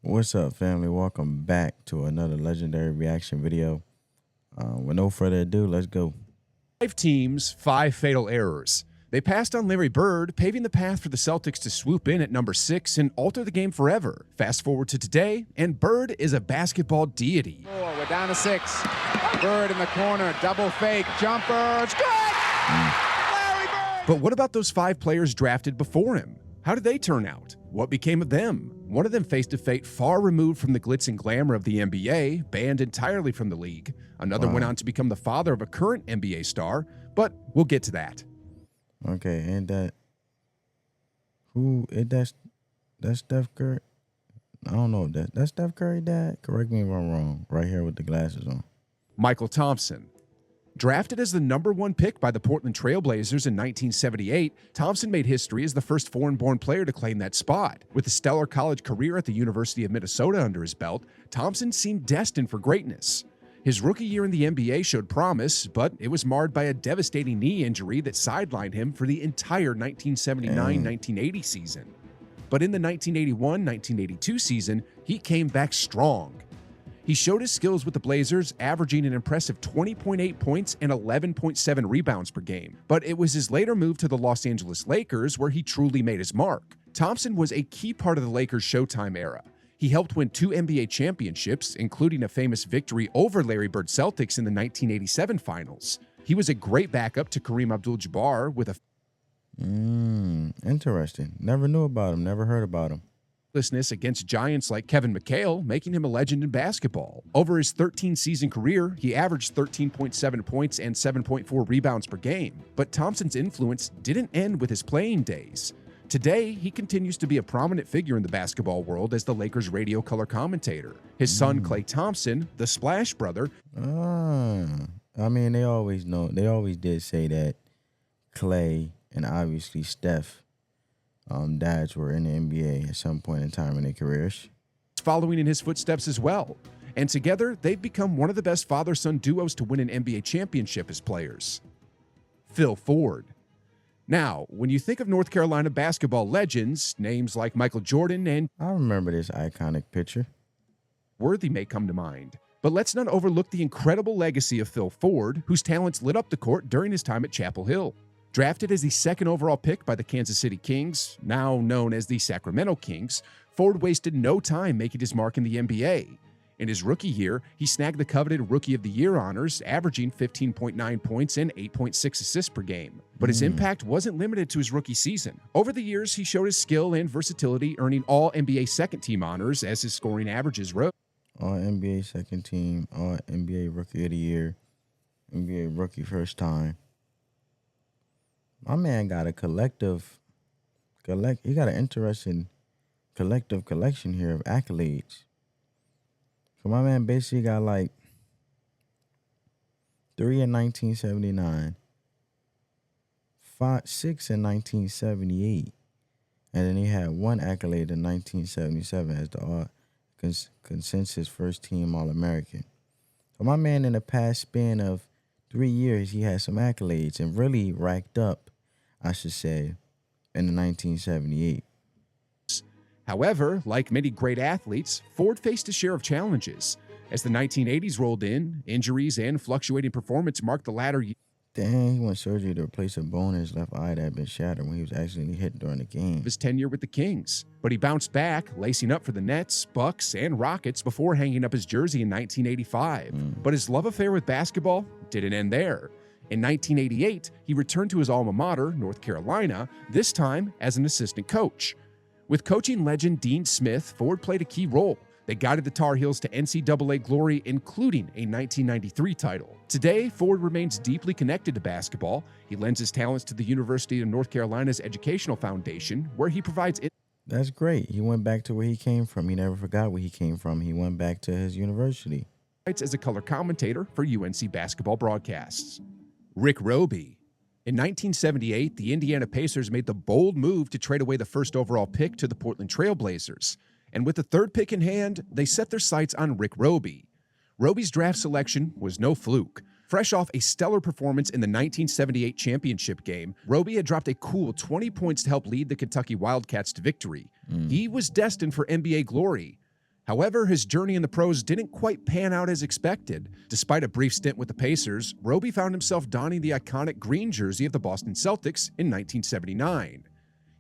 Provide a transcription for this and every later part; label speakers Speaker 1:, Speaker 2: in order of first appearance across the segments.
Speaker 1: What's up, family? Welcome back to another legendary reaction video. With no further ado, let's go.
Speaker 2: 5 teams, 5 fatal errors. They passed on Larry Bird, paving the path for the Celtics to swoop in at number 6 and alter the game forever. Fast forward to today, and Bird is a basketball deity.
Speaker 3: We're down to 6. Bird in the corner, double fake, jumper, it's good! Larry Bird!
Speaker 2: But what about those 5 players drafted before him? How did they turn out? What became of them? One of them faced a fate far removed from the glitz and glamour of the NBA, banned entirely from the league. Another went on to become the father of a current NBA star, but we'll get to that.
Speaker 1: Okay, and that's Steph Curry? I don't know. That's Steph Curry dad? Correct me if I'm wrong. Right here with the glasses on.
Speaker 2: Michael Thompson. Drafted as the #1 pick by the Portland Trail Blazers in 1978, Thompson made history as the first foreign-born player to claim that spot. With a stellar college career at the University of Minnesota under his belt, Thompson seemed destined for greatness. His rookie year in the NBA showed promise, but it was marred by a devastating knee injury that sidelined him for the entire 1979-1980 season. But in the 1981-1982 season, he came back strong. He showed his skills with the Blazers, averaging an impressive 20.8 points and 11.7 rebounds per game. But it was his later move to the Los Angeles Lakers where he truly made his mark. Thompson was a key part of the Lakers' Showtime era. He helped win 2 NBA championships, including a famous victory over Larry Bird Celtics in the 1987 finals. He was a great backup to Kareem Abdul-Jabbar with a
Speaker 1: Interesting. Never knew about him. Never heard about him.
Speaker 2: against giants like Kevin McHale, making him a legend in basketball. Over his 13-season career, he averaged 13.7 points and 7.4 rebounds per game. But Thompson's influence didn't end with his playing days. Today, he continues to be a prominent figure in the basketball world as the Lakers' radio color commentator. His son, Klay Thompson, the Splash Brother.
Speaker 1: I mean, they always did say that Klay and obviously Steph dads were in the NBA at some point in time in their careers,
Speaker 2: Following in his footsteps as well. And together, they've become one of the best father-son duos to win an NBA championship as players. Phil Ford. Now, when you think of North Carolina basketball legends, names like Michael Jordan and
Speaker 1: I remember this iconic picture.
Speaker 2: Worthy may come to mind. But let's not overlook the incredible legacy of Phil Ford, whose talents lit up the court during his time at Chapel Hill. Drafted as the 2nd overall pick by the Kansas City Kings, now known as the Sacramento Kings, Ford wasted no time making his mark in the NBA. In his rookie year, he snagged the coveted Rookie of the Year honors, averaging 15.9 points and 8.6 assists per game. But his impact wasn't limited to his rookie season. Over the years, he showed his skill and versatility, earning all NBA second-team honors as his scoring averages rose.
Speaker 1: All NBA second team, all NBA Rookie of the Year, NBA Rookie first time. My man got a he got an interesting collective collection here of accolades. So my man basically got like 3 in 1979, 6 in 1978, and then he had 1 accolade in 1977 as the consensus first team All-American. So my man, in the past span of 3 years, he had some accolades and really racked up, I should say, in the 1978.
Speaker 2: However, like many great athletes, Ford faced a share of challenges. As the 1980s rolled in, injuries and fluctuating performance marked the latter year
Speaker 1: Dang, he went surgery to replace a bone in his left eye that had been shattered when he was accidentally hit during the game.
Speaker 2: of his tenure with the Kings. But he bounced back, lacing up for the Nets, Bucks, and Rockets before hanging up his jersey in 1985. But his love affair with basketball didn't end there. In 1988, he returned to his alma mater, North Carolina, this time as an assistant coach. With coaching legend Dean Smith, Ford played a key role. They guided the Tar Heels to NCAA glory, including a 1993 title. Today, Ford remains deeply connected to basketball. He lends his talents to the University of North Carolina's Educational Foundation, where he provides
Speaker 1: That's great. He went back to where he came from. He never forgot where he came from. He went back to his university.
Speaker 2: insights as a color commentator for UNC basketball broadcasts. Rick Roby. In 1978, the Indiana Pacers made the bold move to trade away the 1st overall pick to the Portland Trail Blazers. And with the 3rd pick in hand, they set their sights on Rick Roby. Roby's draft selection was no fluke. Fresh off a stellar performance in the 1978 championship game, Roby had dropped a cool 20 points to help lead the Kentucky Wildcats to victory. He was destined for NBA glory. However, his journey in the pros didn't quite pan out as expected. Despite a brief stint with the Pacers, Roby found himself donning the iconic green jersey of the Boston Celtics in 1979.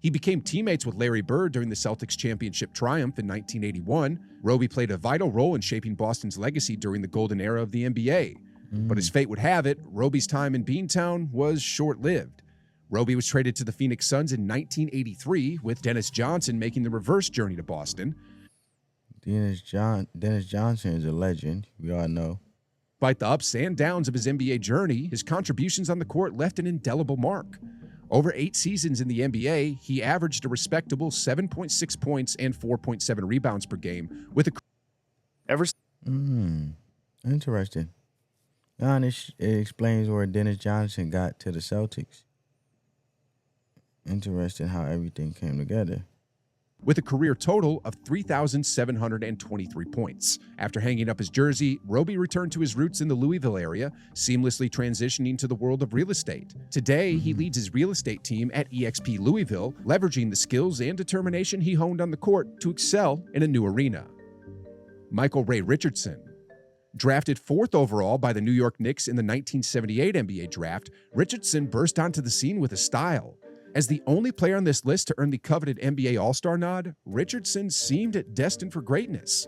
Speaker 2: He became teammates with Larry Bird during the Celtics championship triumph in 1981. Roby played a vital role in shaping Boston's legacy during the golden era of the NBA. But as fate would have it, Roby's time in Beantown was short-lived. Roby was traded to the Phoenix Suns in 1983, with Dennis Johnson making the reverse journey to Boston.
Speaker 1: Dennis Johnson is a legend, we all know.
Speaker 2: Despite the ups and downs of his NBA journey, his contributions on the court left an indelible mark. Over 8 seasons in the NBA, he averaged a respectable 7.6 points and 4.7 rebounds per game, with a
Speaker 1: Interesting. Now it explains where Dennis Johnson got to the Celtics. Interesting how everything came together.
Speaker 2: with a career total of 3,723 points. After hanging up his jersey, Roby returned to his roots in the Louisville area, seamlessly transitioning to the world of real estate. Today, he leads his real estate team at eXp Louisville, leveraging the skills and determination he honed on the court to excel in a new arena. Michael Ray Richardson. Drafted 4th overall by the New York Knicks in the 1978 NBA draft, Richardson burst onto the scene with a style. As the only player on this list to earn the coveted NBA All-Star nod, Richardson seemed destined for greatness.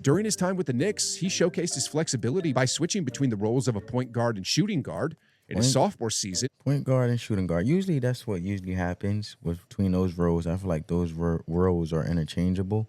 Speaker 2: During his time with the Knicks, he showcased his flexibility by switching between the roles of a point guard and shooting guard. In his sophomore season,
Speaker 1: point guard and shooting guard. Usually that's what usually happens between those roles. I feel like those roles are interchangeable.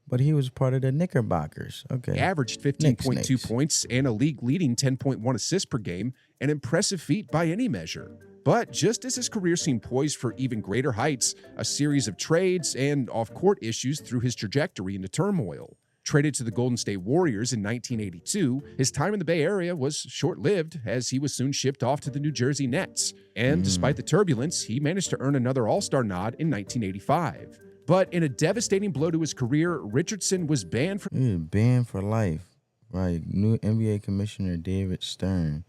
Speaker 1: But he was part of the Knickerbockers. Okay.
Speaker 2: He averaged 15.2 points and a league-leading 10.1 assists per game, an impressive feat by any measure. But just as his career seemed poised for even greater heights, a series of trades and off-court issues threw his trajectory into turmoil. Traded to the Golden State Warriors in 1982, his time in the Bay Area was short-lived as he was soon shipped off to the New Jersey Nets. And despite the turbulence, he managed to earn another All-Star nod in 1985. But in a devastating blow to his career, Richardson was banned for
Speaker 1: life by new NBA Commissioner David Stern.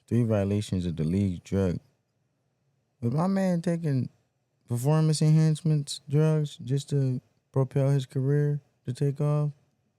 Speaker 1: 3 violations of the league's drug. Was my man taking performance enhancements drugs just to propel his career to take off?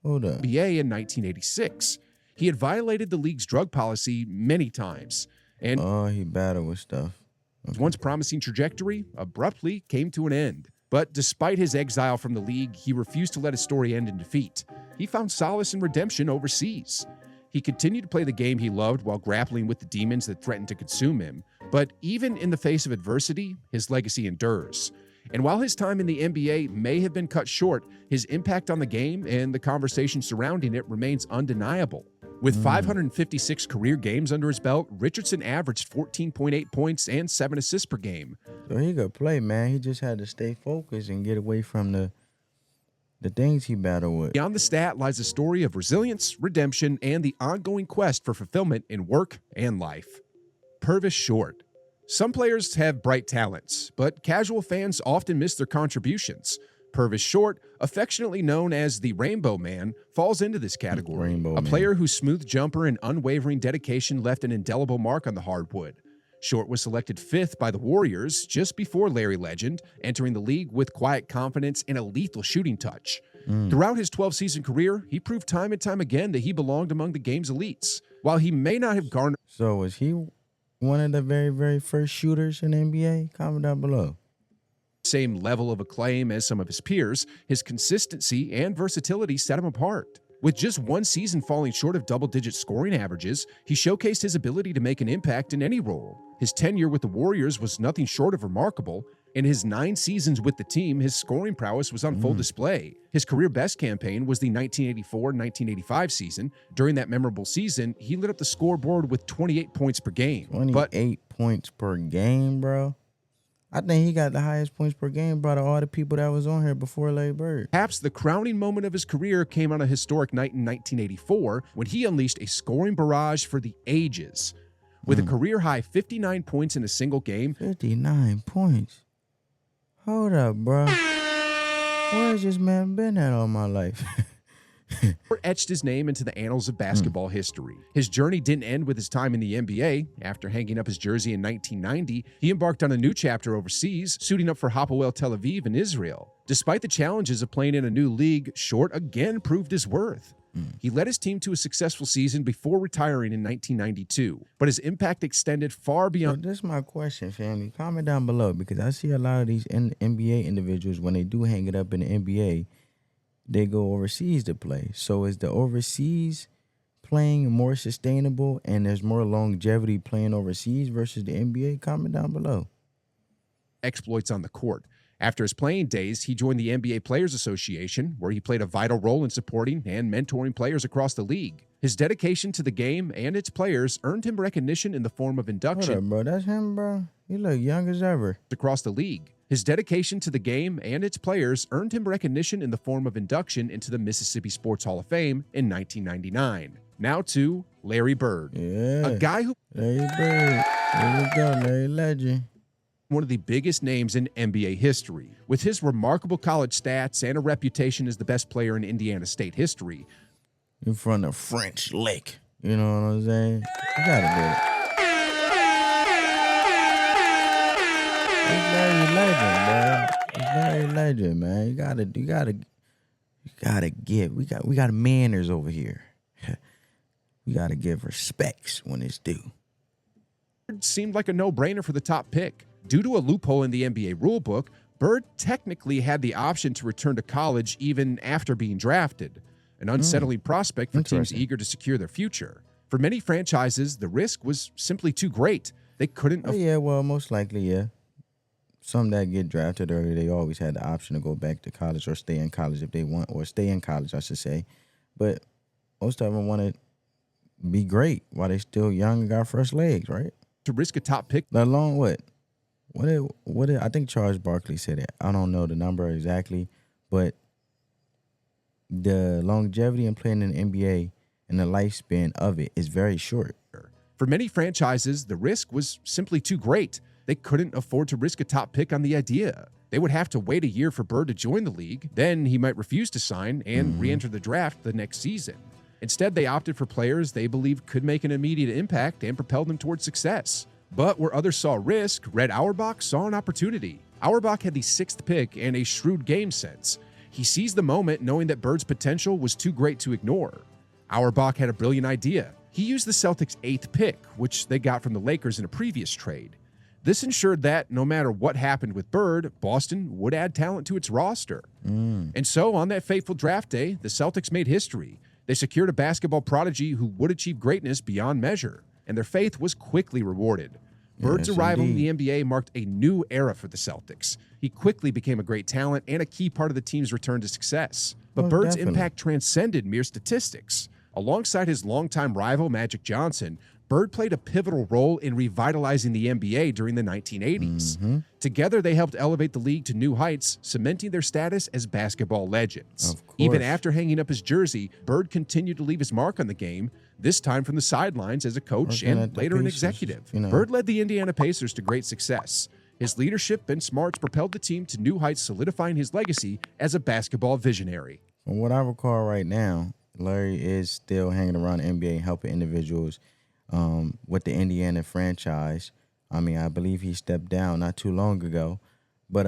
Speaker 1: Hold up.
Speaker 2: NBA in 1986. He had violated the league's drug policy many times. And
Speaker 1: he battled with stuff.
Speaker 2: His once promising trajectory abruptly came to an end. But despite his exile from the league, he refused to let his story end in defeat. He found solace and redemption overseas. He continued to play the game he loved while grappling with the demons that threatened to consume him. But even in the face of adversity, his legacy endures. And while his time in the NBA may have been cut short, his impact on the game and the conversation surrounding it remains undeniable. With 556 career games under his belt, Richardson averaged 14.8 points and 7 assists per game.
Speaker 1: So he could play, man. He just had to stay focused and get away from the things he battled with.
Speaker 2: Beyond the stat lies a story of resilience, redemption, and the ongoing quest for fulfillment in work and life. Purvis Short. Some players have bright talents, but casual fans often miss their contributions. Purvis Short, affectionately known as the Rainbow Man, falls into this category. A player whose smooth jumper and unwavering dedication left an indelible mark on the hardwood. Short was selected 5th by the Warriors just before Larry Legend, entering the league with quiet confidence and a lethal shooting touch. Throughout his 12-season career, he proved time and time again that he belonged among the game's elites. While he may not have garnered...
Speaker 1: So was he one of the very, very first shooters in the NBA? Comment down below.
Speaker 2: Same level of acclaim as some of his peers, his consistency and versatility set him apart. With just 1 season falling short of double-digit scoring averages, he showcased his ability to make an impact in any role. His tenure with the Warriors was nothing short of remarkable. In his 9 seasons with the team, his scoring prowess was on full display. His career best campaign was the 1984-1985 season. During that memorable season, he lit up the scoreboard with 28 points per game.
Speaker 1: 28 points per game, bro. I think he got the highest points per game by all the people that was on here before Larry Bird.
Speaker 2: Perhaps the crowning moment of his career came on a historic night in 1984 when he unleashed a scoring barrage for the ages. With a career-high 59 points in a single game.
Speaker 1: 59 points? Hold up, bro. Where's this man been at all my life?
Speaker 2: etched his name into the annals of basketball history. His journey didn't end with his time in the NBA. After hanging up his jersey in 1990, he embarked on a new chapter overseas, suiting up for Hapoel Tel Aviv in Israel. Despite the challenges of playing in a new league, Short again proved his worth. He led his team to a successful season before retiring in 1992, but his impact extended far beyond.
Speaker 1: So this is my question, family. Comment down below, because I see a lot of these NBA individuals, when they do hang it up in the NBA, they go overseas to play. So is the overseas playing more sustainable and there's more longevity playing overseas versus the NBA? Comment down below.
Speaker 2: Exploits on the court. After his playing days, he joined the NBA Players Association, where he played a vital role in supporting and mentoring players across the league. His dedication to the game and its players earned him recognition in the form of induction.
Speaker 1: Hold up, bro. That's him, bro. He look young as ever.
Speaker 2: Across the league. His dedication to the game and its players earned him recognition in the form of induction into the Mississippi Sports Hall of Fame in 1999. Now to Larry Bird.
Speaker 1: Yeah.
Speaker 2: A guy who...
Speaker 1: Larry Bird. There we go, Larry Legend.
Speaker 2: One of the biggest names in NBA history. With his remarkable college stats and a reputation as the best player in Indiana State history.
Speaker 1: In front of French Lick. You know what I'm saying? You gotta do it. It's Larry Legend, bro. It's Larry Legend, man. You gotta give. We got manners over here. We gotta give respects when it's due.
Speaker 2: It seemed like a no-brainer for the top pick. Due to a loophole in the NBA rulebook, Bird technically had the option to return to college even after being drafted, an unsettling prospect for teams eager to secure their future. For many franchises, the risk was simply too great. They couldn't...
Speaker 1: Yeah, well, most likely, yeah. Some that get drafted early, they always had the option to go back to college or stay in college if they want, or stay in college, I should say. But most of them want to be great while they still young and got fresh legs, right?
Speaker 2: To risk a top pick...
Speaker 1: Let alone what? I think Charles Barkley said it. I don't know the number exactly, but the longevity in playing in the NBA and the lifespan of it is very short.
Speaker 2: For many franchises, the risk was simply too great. They couldn't afford to risk a top pick on the idea. They would have to wait a year for Bird to join the league. Then he might refuse to sign and re-enter the draft the next season. Instead, they opted for players they believed could make an immediate impact and propel them towards success. But where others saw risk, Red Auerbach saw an opportunity. Auerbach had the 6th pick and a shrewd game sense. He seized the moment knowing that Bird's potential was too great to ignore. Auerbach had a brilliant idea. He used the Celtics' 8th pick, which they got from the Lakers in a previous trade. This ensured that no matter what happened with Bird, Boston would add talent to its roster. And so on that fateful draft day, the Celtics made history. They secured a basketball prodigy who would achieve greatness beyond measure, and their faith was quickly rewarded. Bird's arrival in the NBA marked a new era for the Celtics. He quickly became a great talent and a key part of the team's return to success. But Bird's impact transcended mere statistics. Alongside his longtime rival, Magic Johnson, Bird played a pivotal role in revitalizing the NBA during the 1980s. Together, they helped elevate the league to new heights, cementing their status as basketball legends. Even after hanging up his jersey, Bird continued to leave his mark on the game, this time from the sidelines as a coach and later an executive. Bird led the Indiana Pacers to great success. His leadership and smarts propelled the team to new heights, solidifying his legacy as a basketball visionary.
Speaker 1: From what I recall right now, Larry is still hanging around the NBA, helping individuals with the Indiana franchise. I mean, I believe he stepped down not too long ago. But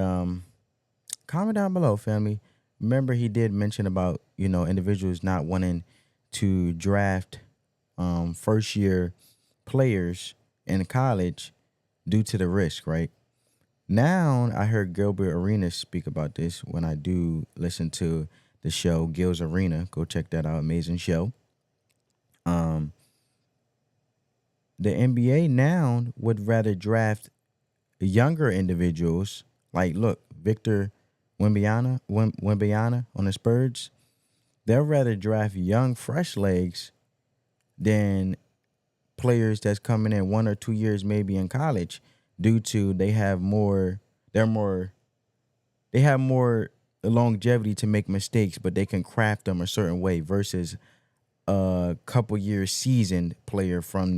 Speaker 1: comment down below, family. Remember, he did mention about, individuals not wanting to draft first-year players in college due to the risk, right? Now, I heard Gilbert Arenas speak about this when I do listen to the show, Gil's Arena. Go check that out. Amazing show. The NBA now would rather draft younger individuals. Like, look, Victor Wembanyama on the Spurs. They'll rather draft young, fresh legs than players that's coming in 1 or 2 years maybe in college, due to they have more longevity to make mistakes, but they can craft them a certain way versus a couple years seasoned player from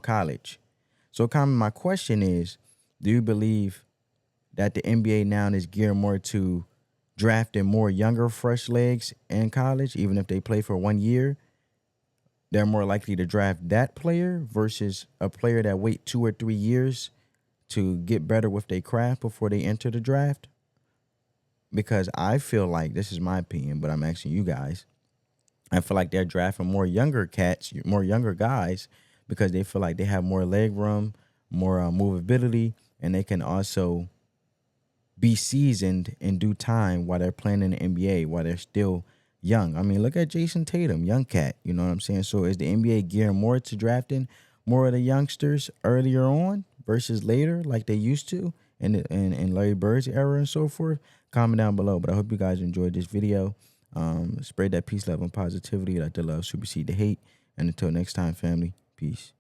Speaker 1: college. So my question is, do you believe that the NBA now is geared more to drafting more younger, fresh legs in college, even if they play for 1 year, they're more likely to draft that player versus a player that wait 2 or 3 years to get better with their craft before they enter the draft. Because I feel like, this is my opinion, but I'm asking you guys, I feel like they're drafting more younger cats, more younger guys, because they feel like they have more leg room, more movability, and they can also be seasoned in due time while they're playing in the NBA, while they're still young. I mean, look at Jason Tatum, young cat. You know what I'm saying? So is the NBA gearing more to drafting more of the youngsters earlier on versus later, like they used to in Larry Bird's era and so forth? Comment down below. But I hope you guys enjoyed this video. Spread that peace, love, and positivity. Let the love supersede the hate. And until next time, family, peace.